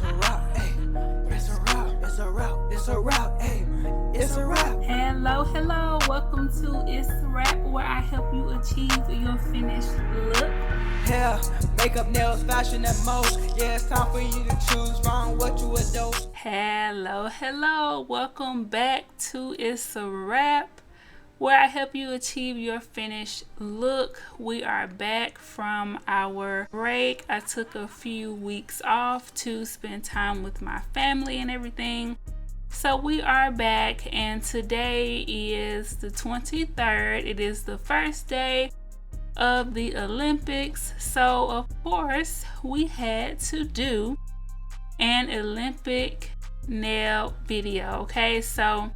It's a wrap, ayy. It's a wrap, it's a wrap, it's a wrap, ayy. It's a wrap. Hello, welcome to Itz Sirap, where I help you achieve your finished look. Hair, makeup, nails, fashion, and most. Yeah, it's time for you to choose from what you adore. Hello, welcome back to Itz Sirap, where I help you achieve your finished look. We are back from our break. I took a few weeks off to spend time with my family and everything. So we are back, and today is the 23rd. It is the first day of the Olympics. So of course we had to do an Olympic nail video. Okay, so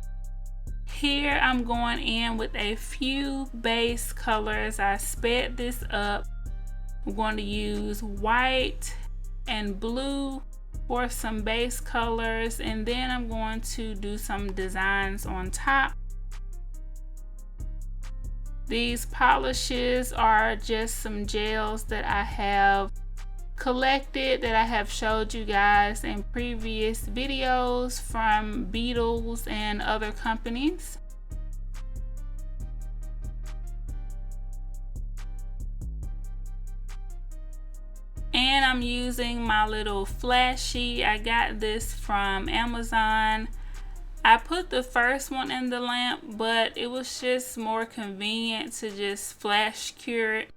here I'm going in with a few base colors. I sped this up. I'm going to use white and blue for some base colors, and then I'm going to do some designs on top. These polishes are just some gels that I have collected, that I have showed you guys in previous videos from Beetles and other companies. And I'm using my little flash sheet. I got this from Amazon. I put the first one in the lamp, but it was just more convenient to just flash cure it.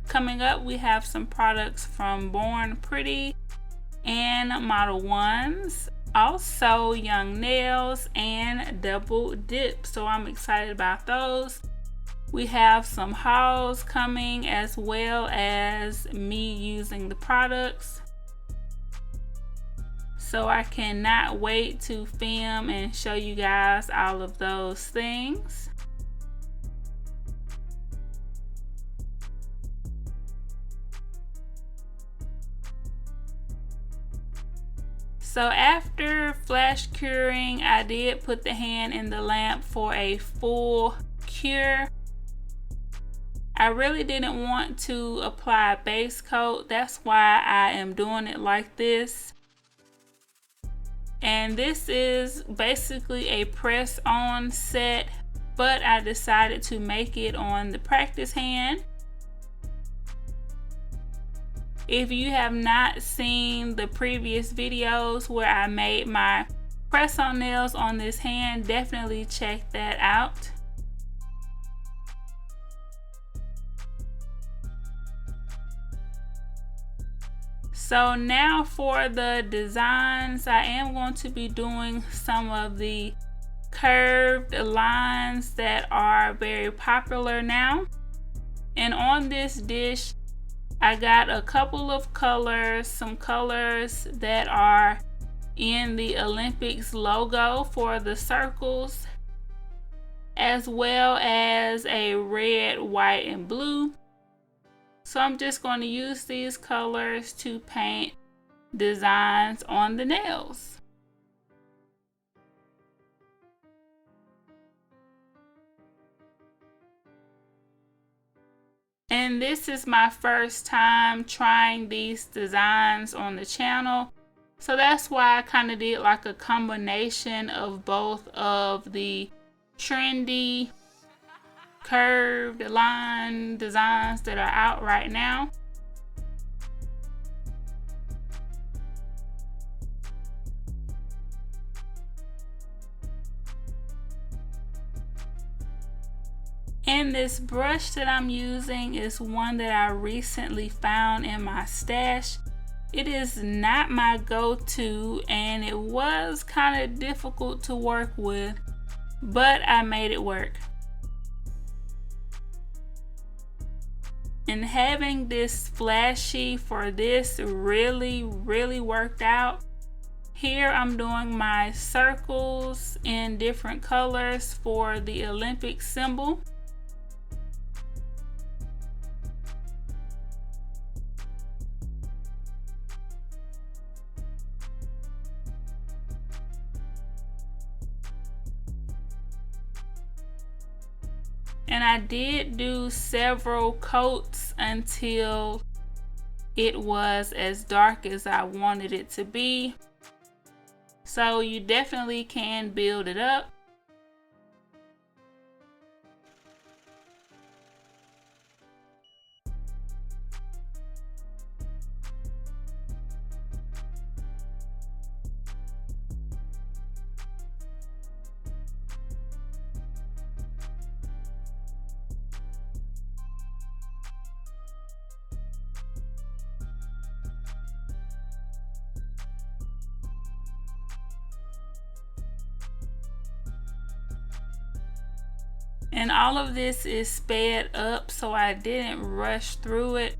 Coming up, we have some products from Born Pretty and Model Ones. Also Young Nails and Double Dip. So I'm excited about those. We have some hauls coming, as well as me using the products. So I cannot wait to film and show you guys all of those things. So after flash curing, I did put the hand in the lamp for a full cure. I really didn't want to apply a base coat. That's why I am doing it like this. And this is basically a press-on set, but I decided to make it on the practice hand. If you have not seen the previous videos where I made my press-on nails on this hand, definitely check that out. So now for the designs, I am going to be doing some of the curved lines that are very popular now. And on this dish, I got a couple of colors, some colors that are in the Olympics logo for the circles, as well as a red, white, and blue. So I'm just going to use these colors to paint designs on the nails. And this is my first time trying these designs on the channel. So that's why I kind of did like a combination of both of the trendy curved line designs that are out right now. And this brush that I'm using is one that I recently found in my stash. It is not my go-to, and it was kind of difficult to work with, but I made it work. And having this flashy for this really worked out. Here I'm doing my circles in different colors for the Olympic symbol. And I did do several coats until it was as dark as I wanted it to be. So you definitely can build it up. And all of this is sped up, so I didn't rush through it.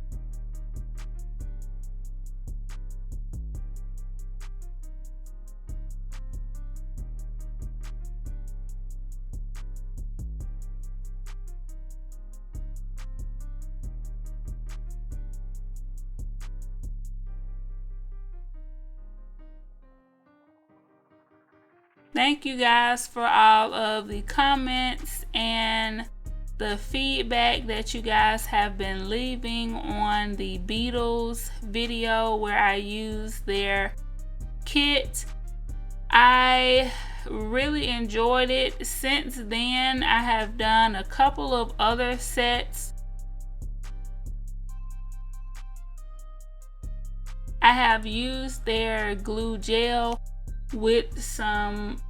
Thank you guys for all of the comments and the feedback that you guys have been leaving on the Beatles video where I used their kit. I really enjoyed it. Since then, I have done a couple of other sets. I have used their glue gel with some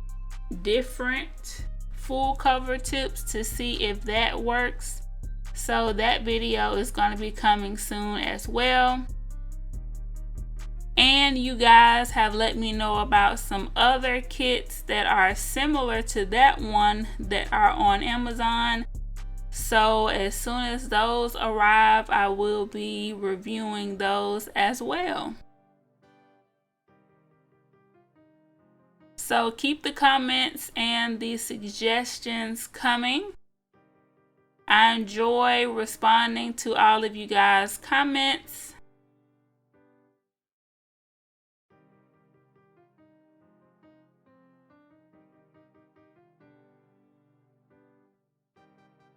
different full cover tips to see if that works. So that video is going to be coming soon as well. And you guys have let me know about some other kits that are similar to that one that are on Amazon. So as soon as those arrive, I will be reviewing those as well. So keep the comments and the suggestions coming. I enjoy responding to all of you guys' comments.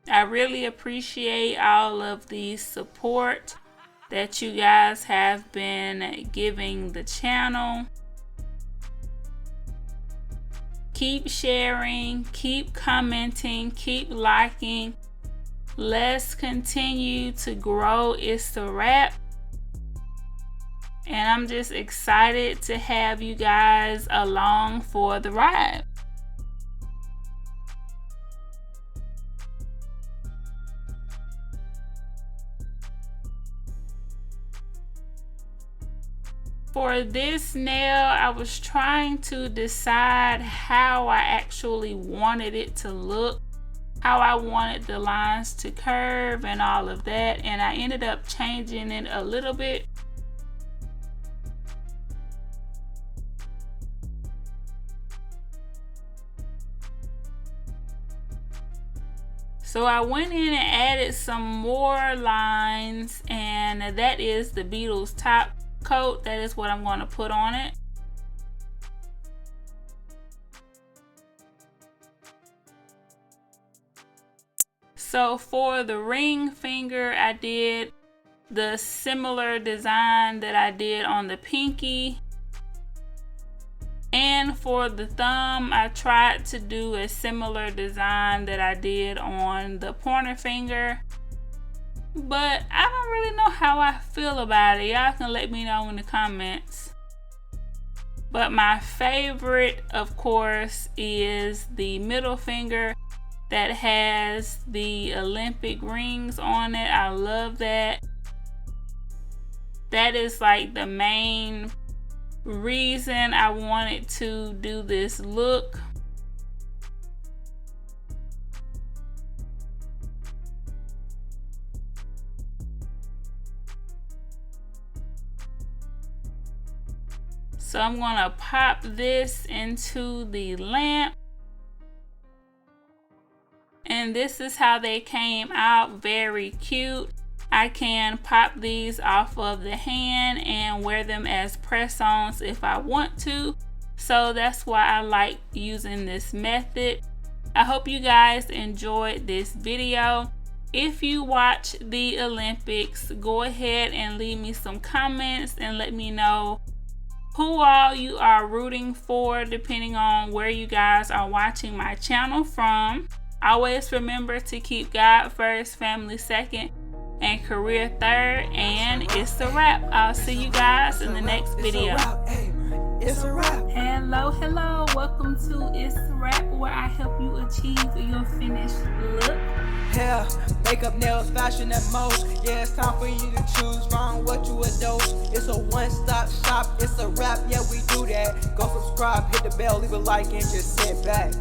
I really appreciate all of the support that you guys have been giving the channel. Keep sharing, keep commenting, keep liking. Let's continue to grow Itz Sirap. And I'm just excited to have you guys along for the ride. For this nail, I was trying to decide how I actually wanted it to look, how I wanted the lines to curve and all of that, and I ended up changing it a little bit. So I went in and added some more lines, and that is the Beatles top coat. That is what I'm going to put on it. So for the ring finger, I did the similar design that I did on the pinky. And for the thumb, I tried to do a similar design that I did on the pointer finger. But I don't really know how I feel about it. Y'all can let me know in the comments. But my favorite, of course, is the middle finger that has the Olympic rings on it. I love that. That is like the main reason I wanted to do this look. So I'm going to pop this into the lamp. And this is how they came out. Very cute. I can pop these off of the hand and wear them as press-ons if I want to. So that's why I like using this method. I hope you guys enjoyed this video. If you watch the Olympics, go ahead and leave me some comments and let me know who all you are rooting for, depending on where you guys are watching my channel from. Always remember to keep God first, family second, and career third. And it's a wrap. I'll see you guys in the next video. It's a wrap. Hello, welcome to It's Sirap, where I help you achieve your finished look. Hair, makeup, nails, fashion, and most. Yeah, it's time for you to choose from what you adore. It's a one-stop shop. It's a wrap. Yeah, we do that. Go subscribe, hit the bell, leave a like, and just sit back.